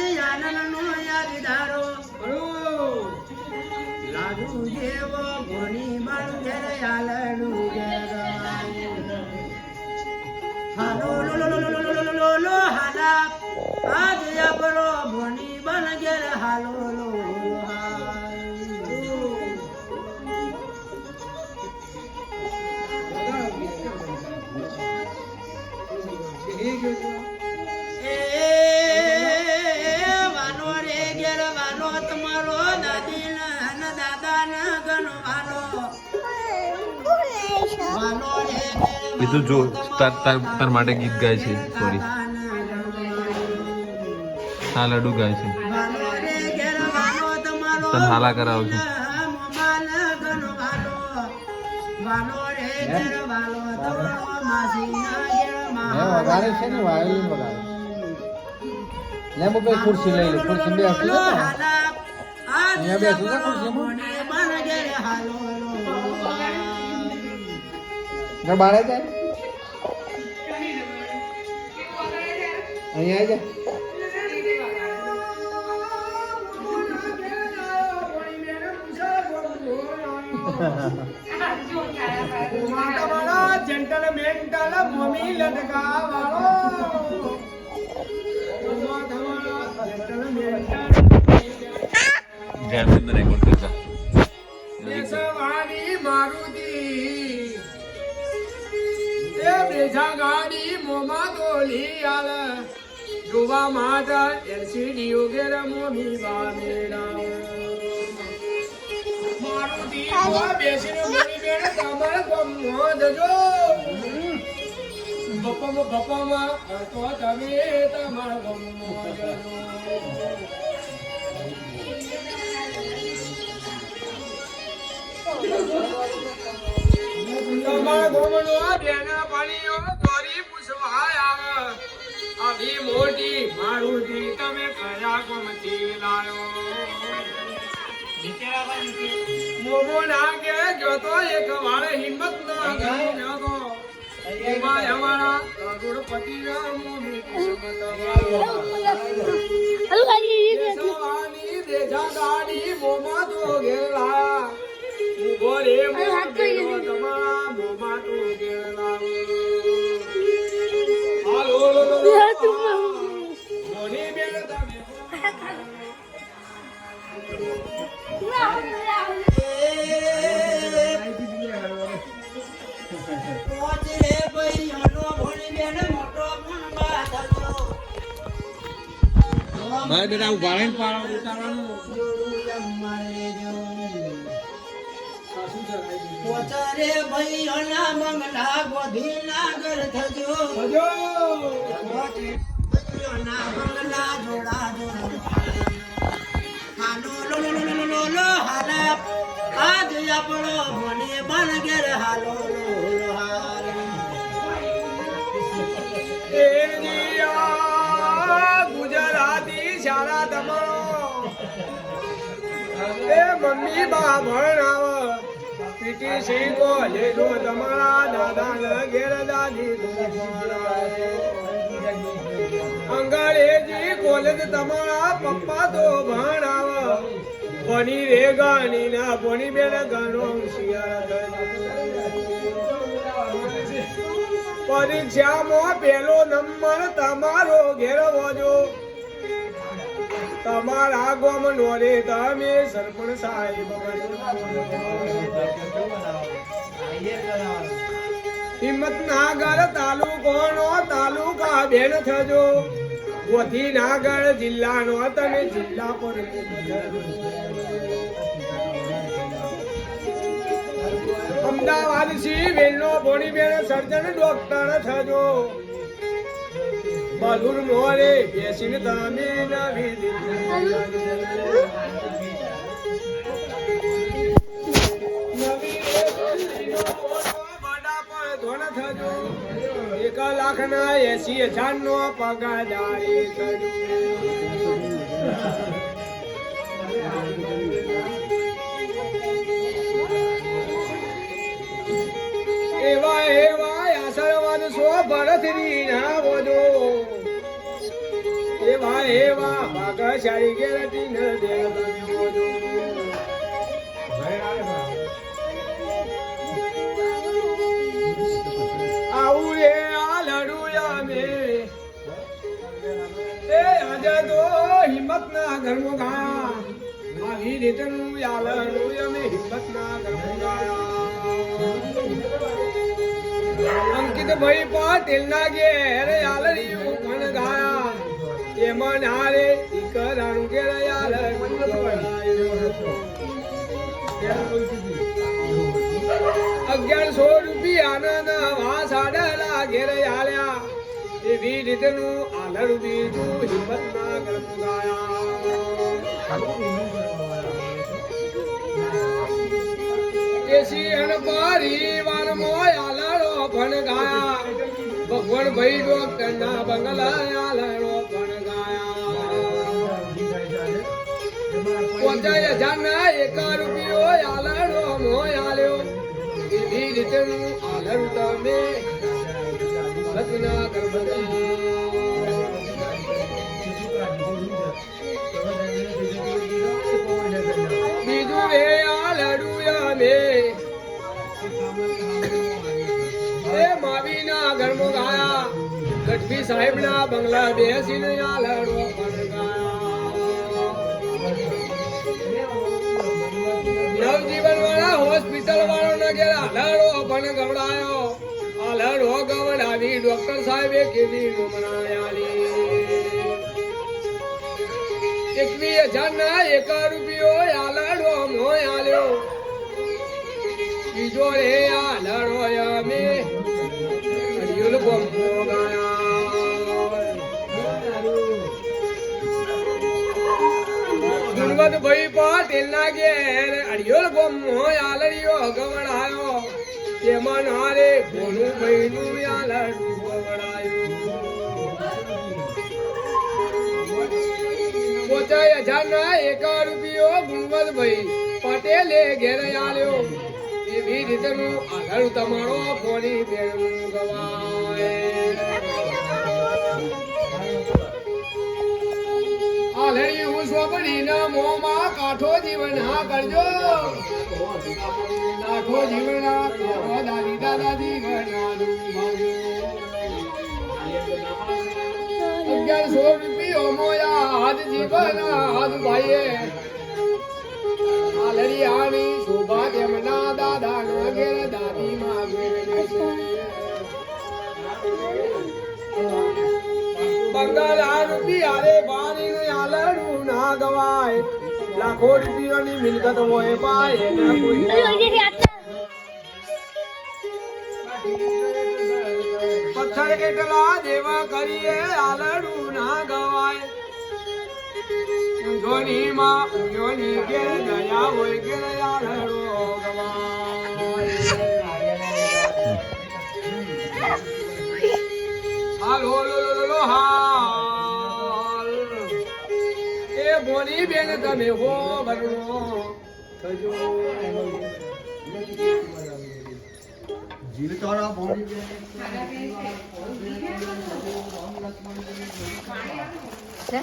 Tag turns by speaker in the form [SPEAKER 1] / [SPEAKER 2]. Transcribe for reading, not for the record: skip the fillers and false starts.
[SPEAKER 1] આજ આનંદનો યાદદારો લાડુ જેવો ઘણી બંધર આલડું હાલો લો લો લો લો લો લો લો હાલા આજ આપણો ઘણી બંધર હાલો લો
[SPEAKER 2] બીજું જો તાર માટે ગીત ગાય છે સોરી હા લડુ ગાય છે તને હાલા કરાવું છું
[SPEAKER 3] ખુરશી લઈ લે ખુરશી બે અહીંયા બેસી જા ખુરશીમાં બાળે જાય અહીંયા જા
[SPEAKER 1] જંટલ મેન્ટલ મમ્મી લટકા વાળો
[SPEAKER 2] ધ્યાન રેકોર્ડ કરતા
[SPEAKER 1] સવારી મારુતિ એ બેજા ગાડી મોમાં દોલી આલ જોવા માતા એલસીડી વગેરે મોમી બામેડા મારુતિ બેસીને મોની બેન તમાર ગમો દજો બપમાં તો તમે તમાર ગમો દજો તમાર ગમનો બેના પાણીઓ દોરી પૂછવા આવે આવી મોટી મારુતિ તમે કયા ગમતી લાયો મોમો નાગે જોતો એક વાર હિંમત ના કરી નગો એમાં અમારા કરોડપતિ મોમી કિસ્મત સવાની દેજા ગાડી મોમાં તો ગેલા ઉભો રે તમારા મોમાં તો ગેલા હાલો મોની બેન તમે
[SPEAKER 3] ભાઈ બેટા ઉભાડે પાડો ઉતારવાનું
[SPEAKER 1] પોચરે ભાઈ અના મંગલા ગોધી નાગર થજો થજો અના મંગલા જોડા જોડા હાલો લો લો લો લો લો લો હાલા આજ આપણો ભણે બન ગેર હાલો લો લો હાલો એ જીયા ગુજરાતી શાળા તમારો એ મમ્મી બા ભણાવ પીટી શીખો લેજો તમારા દાદા ઘેર દાદી અંગ્રેજી કોલેજ તમારા પપ્પા તો ભણાવ ભણી રે ગાની ના ભણી બેન ગાનો પરીક્ષામાં પેલો નંબર તમારો ઘેરવજો તમારા ગોમ નોરે તમે સરપંચ સાહેબ હિંમતનગર તાલુકોનો તાલુકા બેન થજો ગોધીનગર જિલ્લાનો તમે જિલ્લા પર અમદાવાદ સી વેલનો ભણી બેન સર્જન ડોક્ટર થજો બલુર મોરે બેસીને તમે નવી થજો 1,80,000 નો પગારદારી થજો એવા એવા આશીર્વાદ સો ભરતની ના બોજો
[SPEAKER 4] એવા એવા ભાગશાળી ગેરટી ન દેવ તમે બોજો આવું રે આલડુયા મે એ આજે તો હિંમત ના ઘરમો ગાયા આવી રીતનું આલડુયા મે હિંમત ના ઘરમો ગાયા અંકિત ભાઈ પાટીલ ના ઘેર આલડિયું પણ ગાયા એમાં નારે ઈકરાણું ઘેર આલડિયું ₹1100 નવા સાડલા ઘેર આલ્યા એવી રીતનું આલડ બીજું હિંમત ના ગરમ ગાયા કેસી અણપારી વાર મોય આલડો પણ ગાયા ભગવાન ભાઈ ડોક્ટર ના બંગલા આલડો પણ ગાયા ₹50,000 આલડો મોય આલ્યો એવી રીતનું આલડ તમે રત્ના ગરબા બીજું રે આલડુયા મે એ માવીના ઘરમો ગાયા ગઢવી સાહેબ ના બંગલા બેસીને આલડો પણ ગાયા નવજીવન વાળા હોસ્પિટલ વાળો ના ઘેર આલડો પણ ગવડાયો આલડો ગવડાવી ડોક્ટર સાહેબે કેવી મનાયાલી ₹21,000 આલડો મોય આલ્યો બીજો રે આલડો અમે હરિયુલ ગોમો ગાયા ગુણવંતભાઈ પાટીલ ના ઘેર હરિયુલ ગોમો આલડિયો ગવડાયો એમાં નારે ભોલું ભાઈ નું આલડું ગવડાયું ₹50,000 ગુણવંતભાઈ પટેલે ઘેર આલ્યો એવી રીતનું આલડું તમારો ફોની બેનું ગવાય આલડી હું સોપડી ના મોમાં કાઠો જીવન હા કરજો કાઠો જીવન દાદી દાદી ગણાનું ₹1100 મોયા હાથ જીવન હાથ ભાઈએ આલડી આની શોભા તેમના દાદા ના ઘેર દાદી માં બંગાળા રૂપિયા રે પાણી આલડું ના ગવાય લાખો રૂપિયાની મિલકત હોય પાય પથ્થર કેટલા દેવા કરીએ આલડું ના ગવાય ઊંઝોની માં ઊંઝોની ઘેર દયા હોય ઘેર આલડો ગવાય હાલ હો લો હાલ એ બોની બેન તમે હો બનો થજો
[SPEAKER 1] જીવતોરા બોલી
[SPEAKER 5] છે